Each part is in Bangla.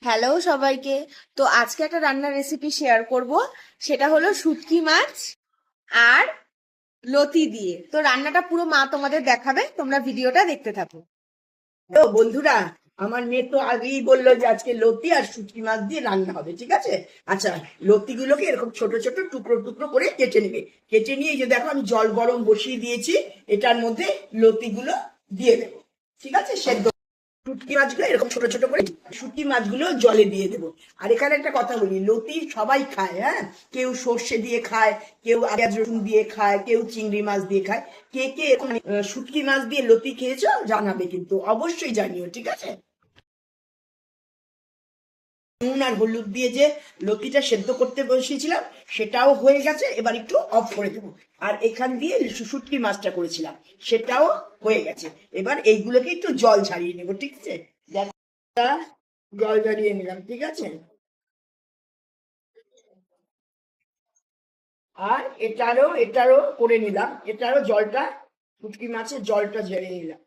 হ্যালো সবাইকে। তো আজকে একটা রান্নার রেসিপি শেয়ার করব, সেটা হলো শুটকি মাছ আর লতি দিয়ে। তো রান্নাটা পুরো মা তোমাদের দেখাবে, তোমরা ভিডিওটা দেখতে থাকো। তো বন্ধুরা, আমার মেয়ে তো আগেই বললো যে আজকে লতি আর শুটকি মাছ দিয়ে রান্না হবে, ঠিক আছে। আচ্ছা, লতি গুলোকে এরকম ছোট ছোট টুকরো টুকরো করে কেটে নেবে। কেটে নিয়ে এই যে দেখো, আমি জল গরম বসিয়ে দিয়েছি, এটার মধ্যে লতি গুলো দিয়ে দেবো, ঠিক আছে। সেদ্ধ শুটকি মাছগুলো এরকম ছোট ছোট করে শুটকি মাছগুলো জলে দিয়ে দেবো। আর এখানে একটা কথা বলি, লতি সবাই খায়, হ্যাঁ। কেউ সর্ষে দিয়ে খায়, কেউ পেঁয়াজ রসুন দিয়ে খায়, কেউ চিংড়ি মাছ দিয়ে খায়। কে কে এরকম শুটকি মাছ দিয়ে লতি খেয়েছো জানাবে, কিন্তু অবশ্যই জানিও, ঠিক আছে। নুন আর হলুদ দিয়ে যে লতিটা সেদ্ধ করতে বসিয়েছিলাম, সেটাও হয়ে গেছে। এবার একটু অফ করে দেবো। আর এখান দিয়ে শুটকি মাছটা করেছিলাম, সেটাও হয়ে গেছে। এবার এইগুলোকে একটু জল ঝারিয়ে নেবো, ঠিক আছে। জল ঝরিয়ে নিলাম, ঠিক আছে। আর এটারও করে নিলাম, এটারও জলটা, শুটকি মাছের জলটা ঝেড়ে নিলাম।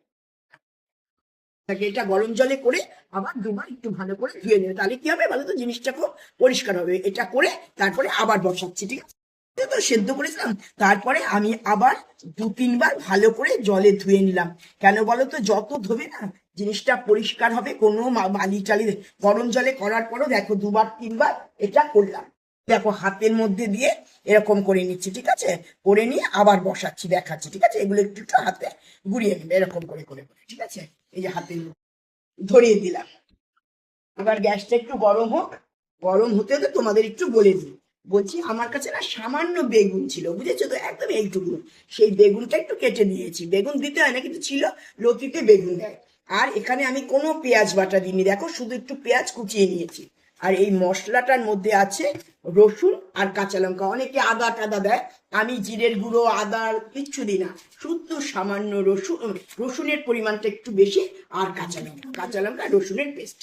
এটা গরম জলে করে আবার দুবার একটু ভালো করে ধুয়ে নেবে, তাহলে কি হবে বলো তো, জিনিসটা খুব পরিষ্কার হবে। এটা করে তারপরে আবার বসাচ্ছি, ঠিক আছে। তো সেদ্ধ করেছিলাম, তারপরে আমি আবার 2-3 বার ভালো করে জলে ধুয়ে নিলাম। কেন বলো তো, যত ধোবে না জিনিসটা পরিষ্কার হবে, কোনো বালি টালি। গরম জলে করার পরও দেখো 2-3 বার এটা করলাম। দেখো হাতের মধ্যে দিয়ে এরকম করে নিচ্ছি, ঠিক আছে। করে নিয়ে আবার বসাচ্ছি, দেখাচ্ছি, ঠিক আছে। এগুলো একটু একটু হাতে ঘুরিয়ে নেবে, এরকম করে করে করে, ঠিক আছে। এই যে হাতে ধরিয়ে দিলাম। এবার গ্যাসটা একটু গরম হোক। গরম হতে হতে তোমাদের একটু বলে দিই, বলছি আমার কাছে না সামান্য বেগুন ছিল, বুঝেছো তো, একদম এইটুকু। সেই বেগুনটা একটু কেটে নিয়েছি। বেগুন দিতে হয় না, কিন্তু ছিল, লতিতে বেগুন দেয়। আর এখানে আমি কোনো পেঁয়াজ বাটা দিইনি, দেখো, শুধু একটু পেঁয়াজ কুচিয়ে নিয়েছি। আর এই মশলাটার মধ্যে আছে রসুন আর কাঁচা লঙ্কা। অনেকে আদা টাদা দেয়, আমি জিরের গুঁড়ো আদা কিচ্ছু দিই না, শুধু সামান্য রসুন, রসুনের পরিমাণটা একটু বেশি, আর কাঁচা লঙ্কা রসুনের পেস্ট।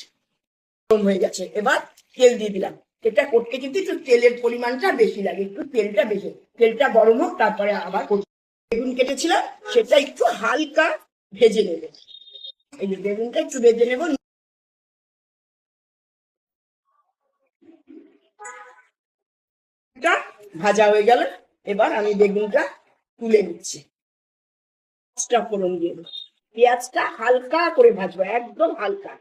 গরম হয়ে গেছে, এবার তেল দিয়ে দিলাম। এটা করতে কিন্তু একটু তেলের পরিমাণটা বেশি লাগে, একটু তেলটা বেশি। তেলটা গরম হোক, তারপরে আবার বেগুন কেটেছিলাম, সেটা একটু হালকা ভেজে নেবে। এই যে বেগুনটা একটু ভেজে নেবো। এটা ভাজা হয়ে গেল, এবার আমি বেগুনটা তুলে নিচ্ছি। পেঁয়াজটা ফোড়ন দিয়ে দেবো। পেঁয়াজটা হালকা করে ভাজবো, একদম হালকা।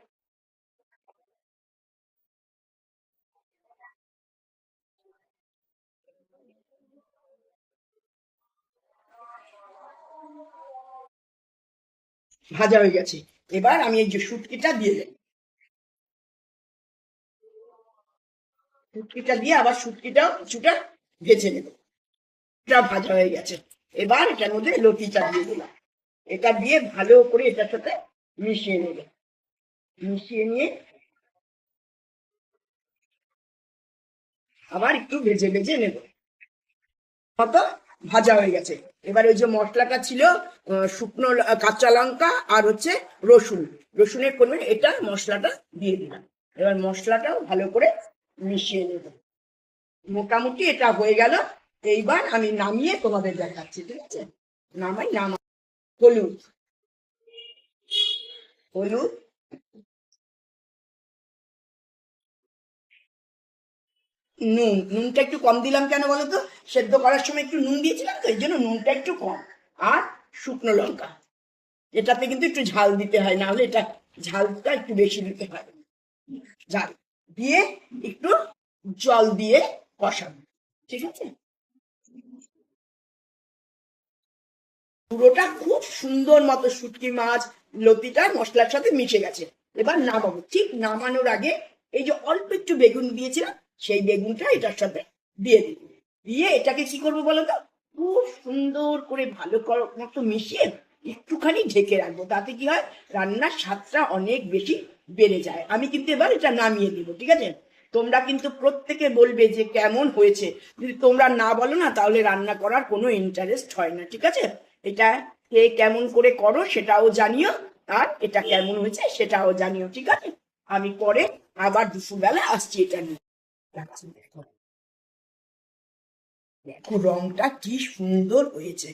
ভাজা হয়ে গেছে, এবার আমি এই যে শুটকিটা দিয়ে দেবো। শুটকিটা দিয়ে আবার শুটকিটাও কিছুটা ভেজে নেবো। এটা ভাজা হয়ে গেছে, এবার এটার মধ্যে লতিটা দিয়ে দিলাম। এটা দিয়ে ভালো করে এটার সাথে মিশিয়ে নেবে। মিশিয়ে নিয়ে আবার একটু ভেজে ভেজে নেব। মতো ভাজা হয়ে গেছে। এবার ওই যে মশলাটা ছিল, শুকনো কাঁচা লঙ্কা আর হচ্ছে রসুন, রসুনের পরিমাণ, এটা মশলাটা দিয়ে দিলাম। এবার মশলাটাও ভালো করে মিশিয়ে নেব। মোটামুটি এটা হয়ে গেল। এইবার আমি নামিয়ে তোমাদের দেখাচ্ছি, ঠিক আছে। নামাই। হলুদ, হলুদ, নুনটা একটু কম দিলাম, কেন বলো তো, সেদ্ধ করার সময় একটু নুন দিয়েছিলাম, তো এই জন্য নুনটা একটু কম। আর শুকনো লঙ্কা, এটাতে কিন্তু একটু ঝাল দিতে হয়, না হলে এটা ঝালটা একটু বেশি দিতে হয়। ঝাল দিয়ে একটু জল দিয়ে কষাবো, ঠিক আছে। পুরোটা খুব সুন্দর মতো শুটকি মাছ লতিটা মশলার সাথে মিশে গেছে। এবার নামাবো, ঠিক নামানোর আগে এই যে অল্প একটু বেগুন দিয়েছিলাম, সেই বেগুনটা এটার সাথে দিয়ে দিই। দিয়ে এটাকে কি করবো বলো তো, খুব সুন্দর করে ভালো মতো মিশিয়ে একটুখানি ঢেকে রাখবো। তাতে কি হয়, রান্নার স্বাদটা অনেক বেশি বেড়ে যায়। আমি কিন্তু এবার এটা নামিয়ে দিব, ঠিক আছে। তোমরা কিন্তু প্রত্যেকে বলবে যে কেমন হয়েছে। যদি তোমরা না বলো না, তাহলে রান্না করার কোনো ইন্টারেস্ট হয় না, ঠিক আছে। এটা কে কেমন করে করো সেটাও জানিও, আর এটা কেমন হয়েছে সেটাও জানিও, ঠিক আছে। আমি পরে আবার দুপুরবেলা আসছি এটা নিয়ে। দেখো, দেখো রংটা কি সুন্দর হয়েছে।